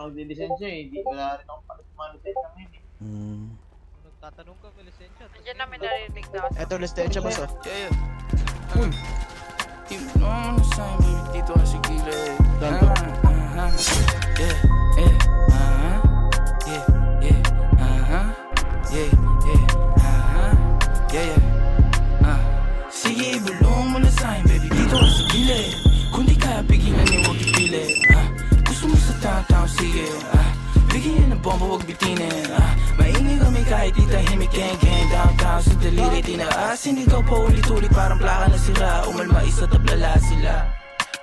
magdi-lisensya eh. Hindi, wala rin akong palit mga lisensya ngayon eh. Kung nagtatanong ka, may lisensya. Nandiyan namin narinig na. Eto, lisensya boss oh. Yeah, yeah. You know I'm the same, baby. Dito ka sa gilid. Ganto. Yeah, yeah. Yeah, yeah. Yeah, yeah. Yeah, yeah. Sige, ibulong mo na sa'kin, baby. Dito ka sa gilid. Kung di kaya pigilan niyo, huwag ipilit. Gusto mo sa taong-taong, sige. Bigyan ng bomba, huwag bitinin. Maingay kami kahit di tahimik, gang-gang. Downtown sa daliri, di na asin. Ikaw pa ulit-ulit, parang plaka na sira. Umalma isa, tablala sila.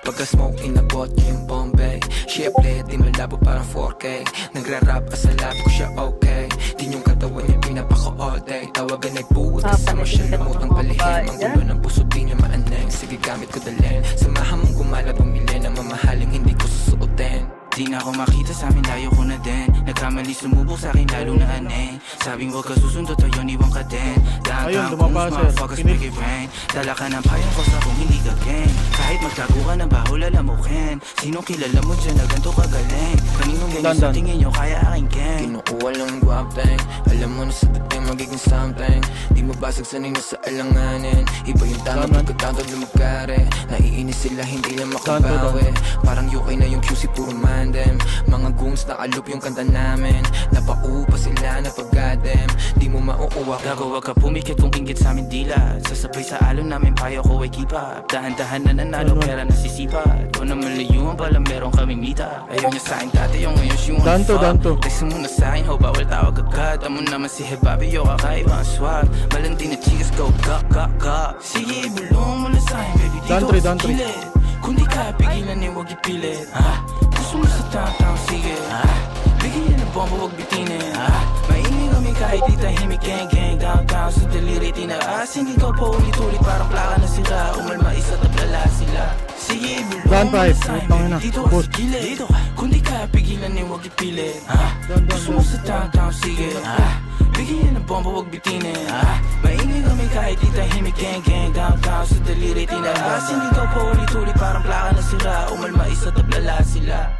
Pagka-smoke, inabot niya yung Bombay. Siyempre, di malabo parang 4K. Nagra-rap, asalap ko siya okay. Di yung katawan niya, pinapako all day. Tawagan ay putas, sama siya lamutang palihim. Ang gulo ng puso, di niya maaneng. Sige, gamit ko dalhin. Samahan mong gumala, bumili ng mamahaling hindi ko susuotin. Di na ako makita sa amin, layo ko na din. Nagkamali sumubok sa akin, lalo na aneng. Sabing huwag ka susundo, tayo niwang ka din. Ayun, Downtown lumapa, kung sir. motherfuckers Kinip. make it rain. Dala ka ng payang ko sa kung hindi ka gang. Kahit magtago ka ng baho, lalamukin. Sinong kilala mo dyan na ganito kagaling? Kaninong ganyan sa Dandan. tingin nyo, kaya aking gang. Kinukuha lang ng guwapeng. Alam mo na sa dating magiging something. Di mabasag sanay na sa alanganin. Iba yung tama Daman. pagkatawag lumagkare. Naiinis sila hindi lang makabawi. Parang UK na yung QC puro mandem. Mga goons nakaloop yung kanta namin. Napaupa sila na pag-goddamn. Di mo mauuwa Gago, wag ka pumikit kung inggit sa amin dila. Sasabay sa alon namin, payo ko ay keep up. Dahan-dahan na nanalo, pera nasisipat. O na malayuan pala, meron kaming mita. Ayaw niya sa'kin dati, yung ngayon she wanna Danto, fuck. danto. Text mo na sa'kin, ho, bawal tawag agad. Amo naman si Hebabi, yo, kakaiba ang swag. Malandi na chicas, go, ga. Sige, ibulong mo na sa'kin, baby, dito Dantry, ka sa dantry. gilid. Kung di kaya pigilan, eh, huwag ipilit. Gusto mo sa taong-taong, sige. Bigyan ng bomba, huwag bitinin. Maingay kami kahit di tahimik, gang-gang. Downtown sa daliri, tinaasin. Ikaw pa ulit-ulit, parang plaka na sira. Umalma isa, tablala sila. Sige, ibulong Gun mo na pipe, sa'kin, putang ina. baby, dito ka Push. sa gilid. Dito ka, kung di kaya pigilan, eh, huwag ipilit. Gusto mo sa taong-taong, sige. Bigyan ng bomba, huwag bitinin. Maingay kami kahit di tahimik, gang-gang. Downtown sa daliri, tinaasin. Ikaw pa ulit-ulit, parang plaka na sira. Umalma isa, tablala sila.